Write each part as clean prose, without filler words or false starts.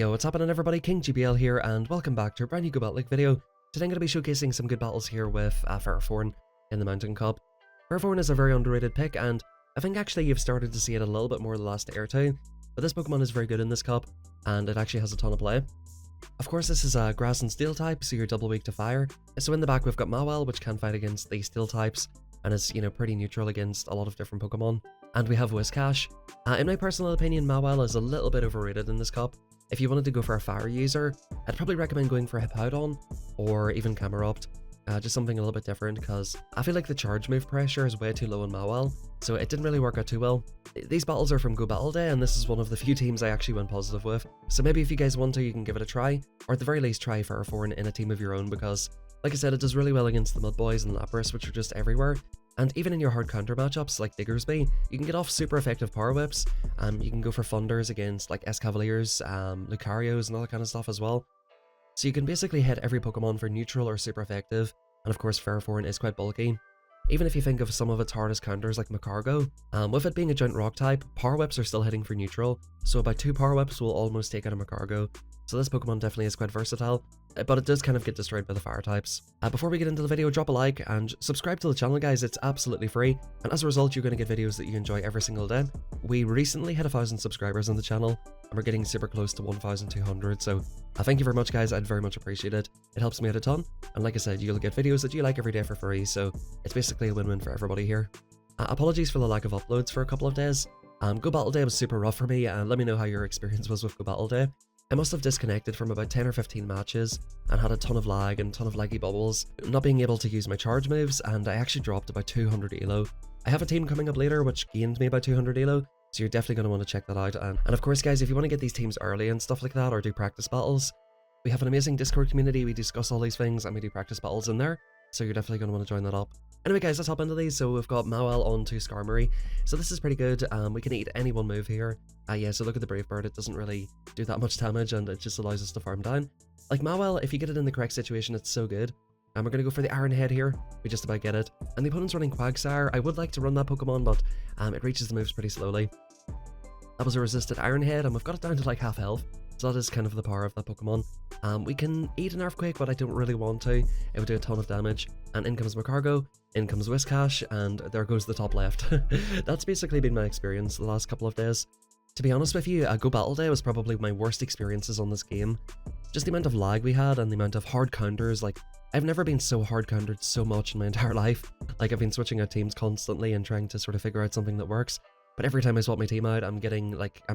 Yo, what's happening everybody, King GBL here, and welcome back to a brand new Go Battle League video. Today I'm going to be showcasing some good battles here with Ferrothorn in the Mountain Cup. Ferrothorn is a very underrated pick, and I think actually you've started to see it a little bit more the last day or two, but this Pokemon is very good in this cup, and it actually has a ton of play. Of course, this is a Grass and Steel type, so you're double weak to fire. So in the back we've got Mawile, which can fight against the Steel types, and is, pretty neutral against a lot of different Pokemon. And we have Whiscash. In my personal opinion, Mawile is a little bit overrated in this cup. If you wanted to go for a fire user, I'd probably recommend going for Hippowdon or even Camerupt. Just something a little bit different, because I feel like the charge move pressure is way too low on Mawile, so it didn't really work out too well. These battles are from Go Battle Day, and this is one of the few teams I actually went positive with, so maybe if you guys want to, you can give it a try, or at the very least try Ferrothorn in a team of your own, because, like I said, it does really well against the Mud Boys and Lapras, which are just everywhere. And even in your hard counter matchups like Diggersby, you can get off super effective power whips. You can go for Thunders against like Escavaliers, Lucarios and all that kind of stuff as well. So you can basically hit every Pokemon for neutral or super effective, and of course Ferrothorn is quite bulky. Even if you think of some of its hardest counters like MAGCARGO, with it being a giant rock type, power whips are still hitting for neutral, so about 2 power whips will almost take out a MAGCARGO. So this Pokemon definitely is quite versatile, but it does kind of get destroyed by the fire types. Before we get into the video, drop a like and subscribe to the channel guys, it's absolutely free, and as a result you're going to get videos that you enjoy every single day. We recently hit 1,000 subscribers on the channel, and we're getting super close to 1,200, so thank you very much guys, I'd very much appreciate it. It helps me out a ton, and like I said, you'll get videos that you like every day for free, so it's basically a win-win for everybody here. Apologies for the lack of uploads for a couple of days. Go Battle Day was super rough for me, and let me know how your experience was with Go Battle Day. I must have disconnected from about 10 or 15 matches and had a ton of lag and a ton of laggy bubbles, not being able to use my charge moves, and I actually dropped about 200 elo. I have a team coming up later which gained me about 200 elo, so you're definitely going to want to check that out. And of course guys, if you want to get these teams early and stuff like that, or do practice battles, we have an amazing Discord community, we discuss all these things and we do practice battles in there, so you're definitely going to want to join that up. Anyway guys, let's hop into these. So we've got Mawile on to Skarmory, so this is pretty good. We can eat any one move here. Yeah, so look at the Brave Bird, it doesn't really do that much damage and it just allows us to farm down. Like Mawile, if you get it in the correct situation, it's so good. And we're going to go for the Iron Head here, we just about get it. And the opponent's running Quagsire. I would like to run that Pokemon, but it reaches the moves pretty slowly. That was a resisted Iron Head, and we've got it down to like half health. So that is kind of the power of that Pokemon. We can eat an Earthquake, but I don't really want to. It would do a ton of damage. And in comes MAGCARGO, in comes Whiscash, and there goes the top left. That's basically been my experience the last couple of days. To be honest with you, Go Battle Day was probably my worst experiences on this game. Just the amount of lag we had and the amount of hard counters, like, I've never been so hard countered so much in my entire life. Like, I've been switching out teams constantly and trying to sort of figure out something that works. But every time I swap my team out, I'm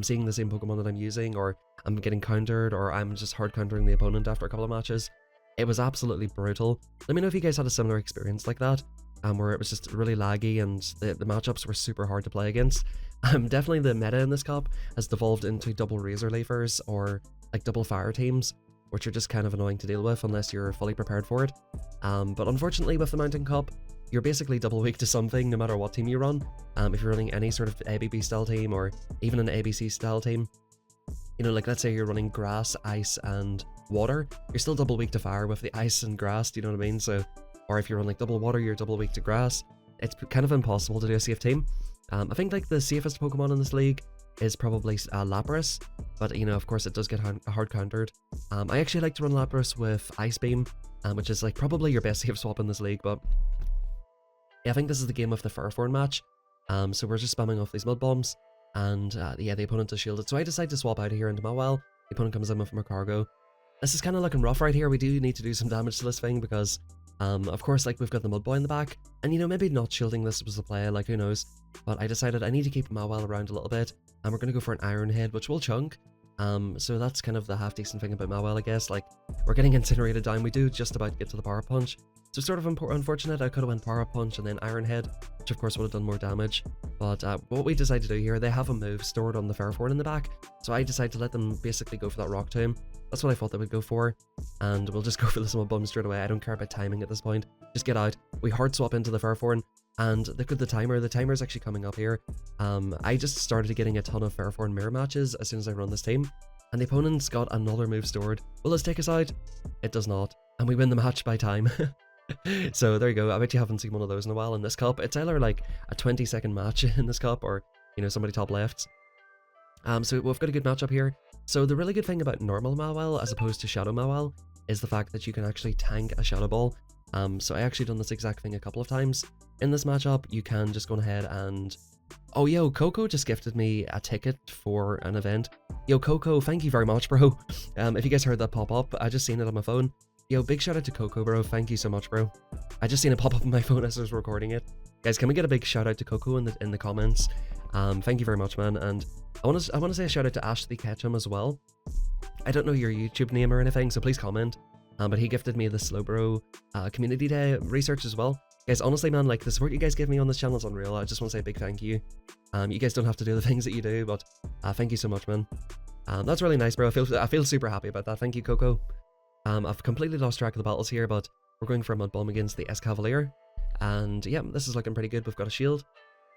seeing the same Pokemon that I'm using, or I'm getting countered, or I'm just hard countering the opponent after a couple of matches. It was absolutely brutal. Let me know if you guys had a similar experience like that, where it was just really laggy and the matchups were super hard to play against. Definitely the meta in this cup has devolved into double Razor Leafers or like double fire teams, which are just kind of annoying to deal with unless you're fully prepared for it. But unfortunately with the Mountain Cup, you're basically double weak to something no matter what team you run. If you're running any sort of ABB style team or even an ABC style team, like let's say you're running grass, ice and water, you're still double weak to fire with the ice and grass, do you know what I mean? So, or if you're on like double water, you're double weak to grass. It's kind of impossible to do a safe team. I think like the safest Pokemon in this league is probably Lapras, but of course it does get hard countered. I actually like to run Lapras with Ice Beam, which is like probably your best safe swap in this league, but yeah, I think this is the game of the Ferrothorn match. So we're just spamming off these Mud Bombs, and yeah, the opponent is shielded, so I decide to swap out of here into Mawile. The opponent comes in with MAGCARGO. This is kind of looking rough right here. We do need to do some damage to this thing because of course, like, we've got the Mud Boy in the back, and maybe not shielding this was the play, like, who knows, but I decided I need to keep Mawile around a little bit, and we're going to go for an Iron Head, which will chunk. So that's kind of the half-decent thing about Mawile, I guess. Like, we're getting incinerated down, we do just about get to the Power Punch, so sort of unfortunate. I could have went Power Punch and then Iron Head, which of course would have done more damage, but what we decided to do here, they have a move stored on the Ferrothorn in the back, so I decided to let them basically go for that Rock Tomb. That's what I thought they would go for, and we'll just go for this Mud Bomb straight away. I don't care about timing at this point, just get out. We hard swap into the Ferrothorn, and look at the timer is actually coming up here. I just started getting a ton of Ferrothorn mirror matches as soon as I run this team, and the opponent's got another move stored. Will this take us out? It does not, and we win the match by time. So there you go. I bet you haven't seen one of those in a while in this cup. It's either like a 20-second match in this cup, or somebody top left. So we've got a good matchup here. So the really good thing about normal Mawile as opposed to Shadow Mawile is the fact that you can actually tank a Shadow Ball. So I actually done this exact thing a couple of times. In this matchup, you can just go ahead and... Oh, yo, Coco just gifted me a ticket for an event. Yo, Coco, thank you very much, bro. If you guys heard that pop up, I just seen it on my phone. Yo, big shout out to Coco, bro. Thank you so much, bro. I just seen it pop up on my phone as I was recording it. Guys, can we get a big shout out to Coco in the comments? Thank you very much, man. And I want to say a shout out to Ashley Ketchum as well. I don't know your YouTube name or anything, so please comment. But he gifted me the Slowbro Community Day research as well. Guys, honestly, man, like the support you guys give me on this channel is unreal. I just want to say a big thank you. You guys don't have to do the things that you do, but thank you so much, man. That's really nice, bro. I feel super happy about that. Thank you, Coco. I've completely lost track of the battles here, but we're going for a Mud Bomb against the Escavalier. And yeah, this is looking pretty good. We've got a shield.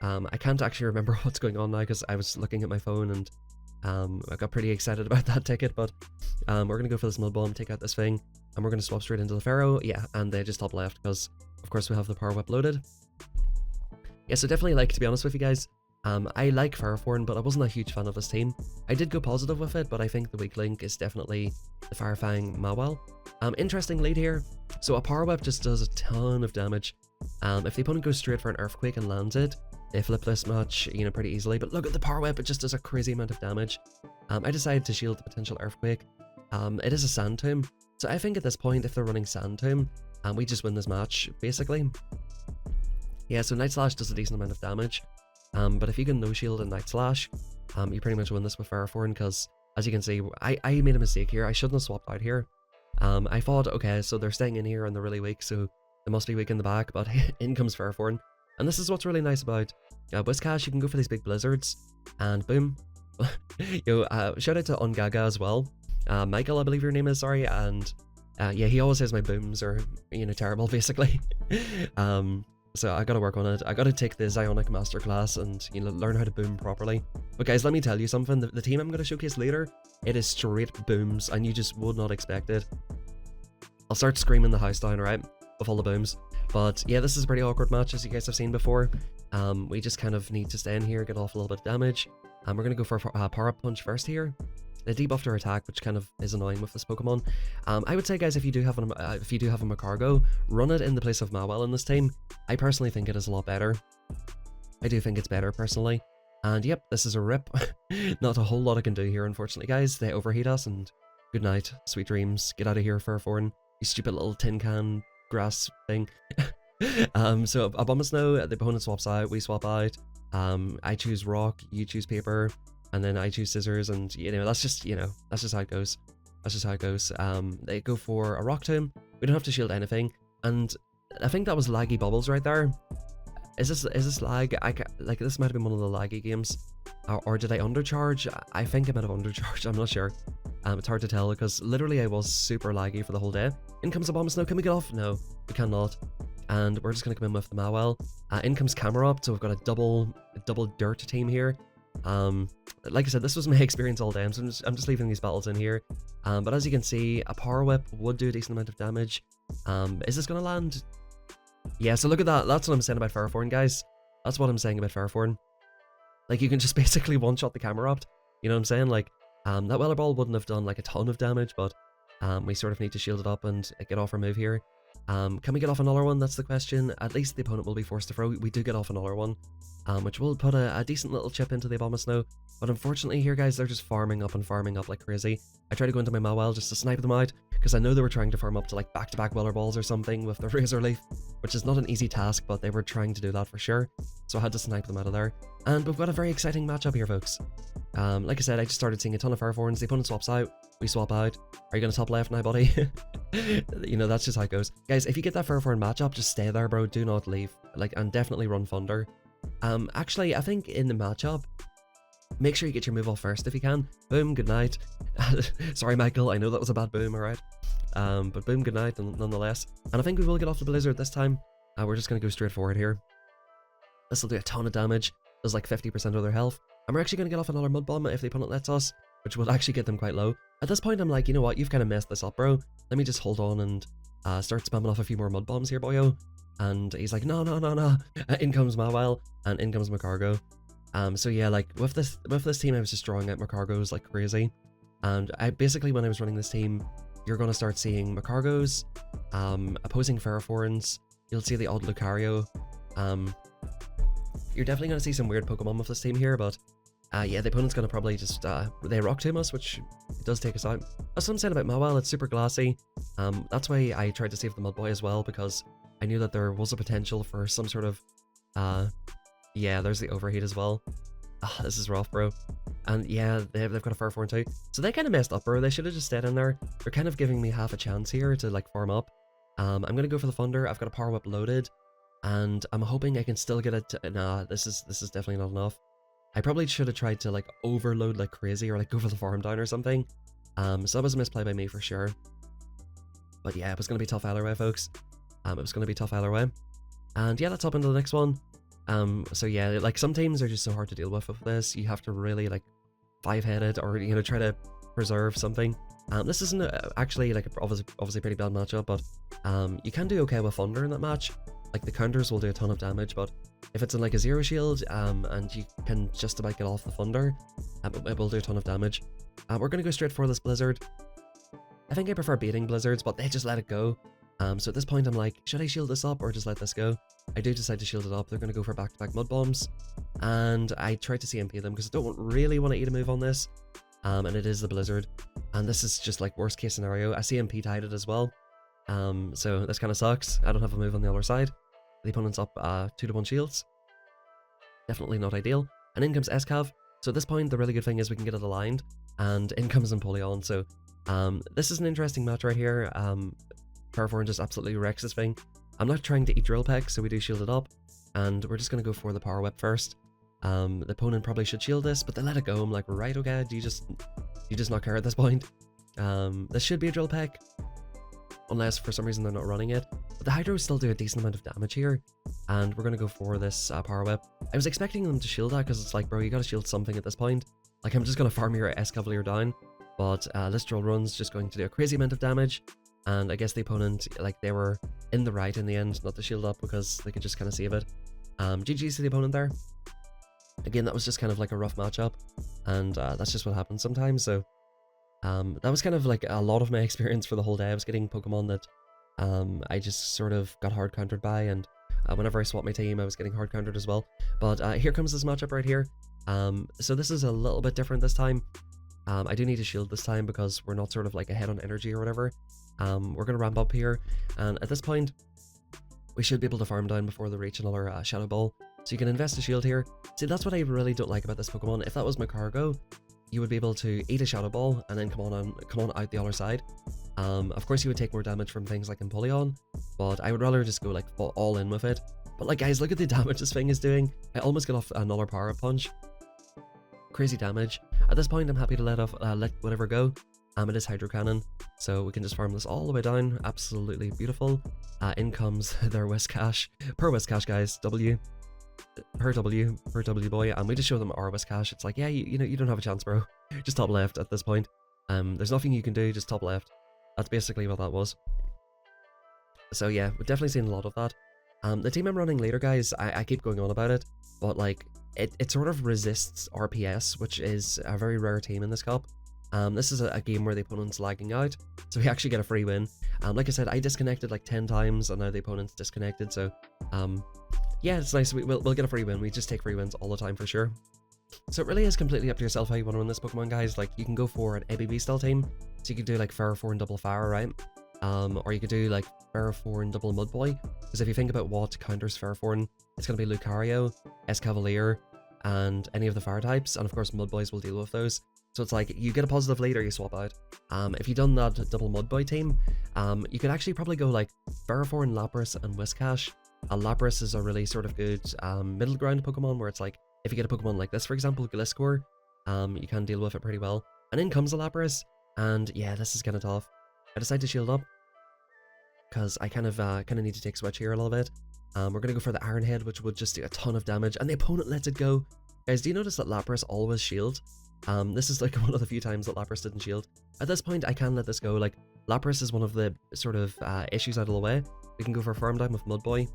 I can't actually remember what's going on now because I was looking at my phone and I got pretty excited about that ticket, but we're going to go for this Mud Bomb, take out this thing, and we're going to swap straight into the Pharaoh. Yeah, and they just top left because, of course, we have the Power Whip loaded. Yeah, so definitely, like, to be honest with you guys, I like Ferrothorn, but I wasn't a huge fan of this team. I did go positive with it, but I think the weak link is definitely the Firefang Mawile. Interesting lead here. So a Power Whip just does a ton of damage. If the opponent goes straight for an Earthquake and lands it, they flip this much, you know, pretty easily. But look at the Power Whip, it just does a crazy amount of damage. I decided to shield the potential Earthquake. It is a Sand Tomb, so I think at this point, if they're running Sand Tomb, we just win this match, basically. Yeah, so Night Slash does a decent amount of damage. But if you can no-shield and Night Slash, you pretty much win this with Ferrothorn, because, as you can see, I made a mistake here. I shouldn't have swapped out here. I thought, okay, so they're staying in here and they're really weak, so they must be weak in the back, but in comes Ferrothorn. And this is what's really nice about Whiscash. You can go for these big blizzards, and boom. Yo, shout out to Ongaga as well. Michael, I believe your name is, sorry, and yeah, he always says my booms are, you know, terrible, basically. So I gotta work on it. I gotta take the Zionic Masterclass and, you know, learn how to boom properly. But guys, let me tell you something. The team I'm gonna showcase later, it is straight booms, and you just would not expect it. I'll start screaming the house down, right, with all the booms. But yeah, this is a pretty awkward match, as you guys have seen before. We just kind of need to stay in here, get off a little bit of damage. We're gonna go for a Power Up Punch first here. They debuff their attack, which kind of is annoying with this Pokemon. I would say, guys, if you do have a MAGCARGO, run it in the place of Mawile in this team. I personally think it is a lot better. I do think it's better, personally. And yep, this is a rip. Not a whole lot I can do here, unfortunately, guys. They overheat us, and good night, sweet dreams. Get out of here, Ferrothorn. You stupid little tin can grass thing. So Abomasnow, the opponent swaps out, we swap out. I choose rock, you choose paper, and then I choose scissors, and you know, that's just how it goes. That's just how it goes. They go for a rock tomb. We don't have to shield anything, and I think that was laggy bubbles right there. Is this lag? Like, this might have been one of the laggy games, or did I undercharge? I think I might have undercharged. I'm not sure. It's hard to tell because literally I was super laggy for the whole day. In comes Abomasnow. Can we get off? No, we cannot. And we're just gonna come in with the Mawile. In comes Camerupt, so we've got a double dirt team here. Like I said, this was my experience all day, so I'm just leaving these battles in here. But as you can see, a Power Whip would do a decent amount of damage. Is this gonna land? Yeah, so look at that. That's what I'm saying about Ferrothorn, guys. That's what I'm saying about Ferrothorn. Like, you can just basically one-shot the Camerupt. You know what I'm saying? Like, that Weather Ball wouldn't have done like a ton of damage, but we sort of need to shield it up and get off our move here. Can we get off another one? That's the question. At least the opponent will be forced to throw. We do get off another one, which will put a decent little chip into the Abomasnow. But unfortunately here, guys, they're just farming up like crazy. I tried to go into my Mawile just to snipe them out, because I know they were trying to farm up to like back-to-back Weather Balls or something with the Razor Leaf, which is not an easy task, but they were trying to do that for sure. So I had to snipe them out of there. And we've got a very exciting matchup here, folks. Like I said, I just started seeing a ton of Ferrothorns. The opponent swaps out, we swap out. Are you gonna top left now, buddy? You know, that's just how it goes. Guys, if you get that Ferrothorn matchup, just stay there, bro. Do not leave. Like, and definitely run Thunder. Actually, I think in the matchup, make sure you get your move off first if you can. Boom, good night. Sorry, Michael, I know that was a bad boom, alright? But boom, good night, nonetheless. And I think we will get off the Blizzard this time. We're just gonna go straight forward here. This will do a ton of damage. Does like 50% of their health. And we're actually gonna get off another Mud Bomb if the opponent lets us, which will actually get them quite low. At this point, I'm like, you know what, you've kind of messed this up, bro. Let me just hold on and start spamming off a few more Mud Bombs here, boyo. And he's like, no. In comes Mawile, and in comes MAGCARGO. So yeah, like with this team, I was just drawing out MAGCARGOs like crazy. And basically, when I was running this team, you're going to start seeing MAGCARGOs, opposing Ferrothorns. You'll see the odd Lucario. You're definitely going to see some weird Pokemon with this team here, but yeah, the opponent's going to probably just, they Rock Tomb us, which does take us out. As I'm saying about Mawile, it's super glassy. That's why I tried to save the Mudboy as well, because I knew that there was a potential for some sort of, yeah, there's the overheat as well. This is rough, bro. And yeah, they've got a Ferrothorn too. So they kind of messed up, bro. They should have just stayed in there. They're kind of giving me half a chance here to like farm up. I'm going to go for the Thunder. I've got a Power Whip loaded. And I'm hoping I can still get it to, nah, this is definitely not enough. I probably should have tried to like overload like crazy, or like go for the farm down or something. So that was a misplay by me for sure. But yeah, it was going to be tough either way, folks. It was going to be tough either way. And yeah, let's hop into the next one. So yeah, like some teams are just so hard to deal with this. You have to really like 5-headed, or you know, try to preserve something. This isn't actually like obviously pretty bad matchup, but you can do okay with Thunder in that match. Like the counters will do a ton of damage, but if it's in like a zero shield and you can just about get off the Thunder, it will do a ton of damage. We're gonna go straight for this Blizzard. I think I prefer beating Blizzards, but they just let it go. So at this point I'm like, should I shield this up or just let this go? I do decide to shield it up. They're going to go for back-to-back Mud Bombs, and I tried to CMP them because I don't really want to eat a move on this, and it is the Blizzard, and this is just like worst case scenario. I CMP tied it as well, so this kind of sucks. I don't have a move on the other side. The opponent's up 2-to-1 shields. Definitely not ideal. And in comes Escav. So at this point the really good thing is we can get it aligned, and in comes Empoleon. So this is an interesting match right here. Ferrothorn just absolutely wrecks this thing. I'm not trying to eat Drill Peck, so we do shield it up, and we're just going to go for the Power Whip first. The opponent probably should shield this, but they let it go. I'm like, right, okay, do you just not care at this point? This should be a Drill Peck, unless for some reason they're not running it. But the Hydros still do a decent amount of damage here, and we're going to go for this Power Whip. I was expecting them to shield that, because it's like, bro, you got to shield something at this point. Like, I'm just going to farm your Escavalier down, but this Drill Run's just going to do a crazy amount of damage. And I guess the opponent, like, they were in the right in the end, not to shield up, because they could just kind of save it. GG's to the opponent there. Again, that was just kind of like a rough matchup, and that's just what happens sometimes. So that was kind of like a lot of my experience for the whole day. I was getting Pokemon that I just sort of got hard countered by, and whenever I swapped my team, I was getting hard countered as well. But here comes this matchup right here. So this is a little bit different this time. I do need to shield this time because we're not sort of like ahead on energy or whatever. We're going to ramp up here, and at this point we should be able to farm down before they reach another Shadow Ball. So you can invest a shield here. See, that's what I really don't like about this Pokemon. If that was MAGCARGO, you would be able to eat a Shadow Ball and then come on out the other side. Of course you would take more damage from things like Empoleon, but I would rather just go like all in with it. But like, guys, look at the damage this thing is doing. I almost got off another Power Up Punch. Crazy damage. At this point I'm happy to let whatever go. It is Hydro Cannon, so we can just farm this all the way down. Absolutely beautiful. In comes their Whiscash. Per Whiscash, guys. Per W boy. And we just show them our Whiscash. It's like, yeah, you know, you don't have a chance, bro. Just top left at this point. There's nothing you can do, just top left. That's basically what that was. So yeah, we've definitely seen a lot of that. The team I'm running later, guys, I keep going on about it, but like, it sort of resists RPS, which is a very rare team in this cup. This is a game where the opponent's lagging out, so we actually get a free win. Like I said, I disconnected like 10 times, and now the opponent's disconnected, so yeah, it's nice. We'll get a free win. We just take free wins all the time for sure. So it really is completely up to yourself how you want to run this Pokemon, guys. Like, you can go for an ABB style team, so you could do like Ferrothorn double Fire, right? Or you could do like Ferrothorn double Mudboy, because if you think about what counters Ferrothorn, it's going to be Lucario, Escavalier, and any of the fire types, and of course Mudboys will deal with those. So it's like, you get a positive lead or you swap out. If you've done that double Mudboy team, you could actually probably go like Ferrothorn, Lapras, and Whiscash. Lapras is a really sort of good middle ground Pokemon, where it's like, if you get a Pokemon like this, for example, Gliscor, you can deal with it pretty well. And in comes a Lapras, and yeah, this is kind of tough. I decided to shield up, because I kind of need to take switch here a little bit. We're going to go for the Iron Head, which would just do a ton of damage, and the opponent lets it go. Guys, do you notice that Lapras always shield? This is like one of the few times that Lapras didn't shield. At this point, I can let this go. Like, Lapras is one of the sort of issues out of the way. We can go for Farm Down with Mudboy.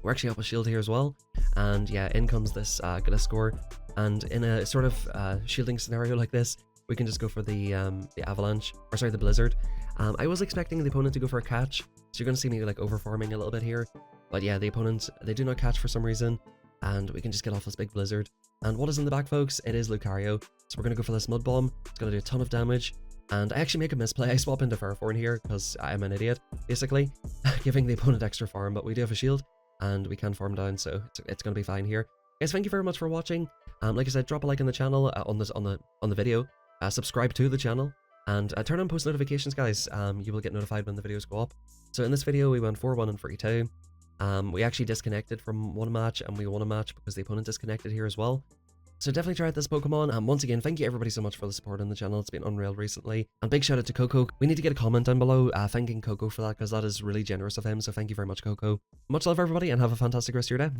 We're actually up a shield here as well. And yeah, in comes this Gliscor. And in a sort of shielding scenario like this, we can just go for the avalanche, or sorry, the blizzard. I was expecting the opponent to go for a catch, so you're going to see me like over farming a little bit here. But yeah, the opponent, they do not catch for some reason, and we can just get off this big blizzard. And what is in the back, folks? It is Lucario. So we're going to go for this mud bomb. It's going to do a ton of damage. And I actually make a misplay. I swap into Ferrothorn here because I'm an idiot, basically, giving the opponent extra farm. But we do have a shield, and we can farm down, so it's going to be fine here. Guys, thank you very much for watching. Like I said, drop a like on the channel, on the video. Subscribe to the channel, and turn on post notifications, guys. You will get notified when the videos go up. So in this video, we went 4-1 and 3-2. We actually disconnected from one match, and we won a match because the opponent disconnected here as well. So definitely try out this Pokemon, and once again, thank you everybody so much for the support on the channel. It's been unreal recently. And big shout out to Coco. We need to get a comment down below thanking Coco for that, because that is really generous of him, so thank you very much, Coco. Much love, everybody, and have a fantastic rest of your day.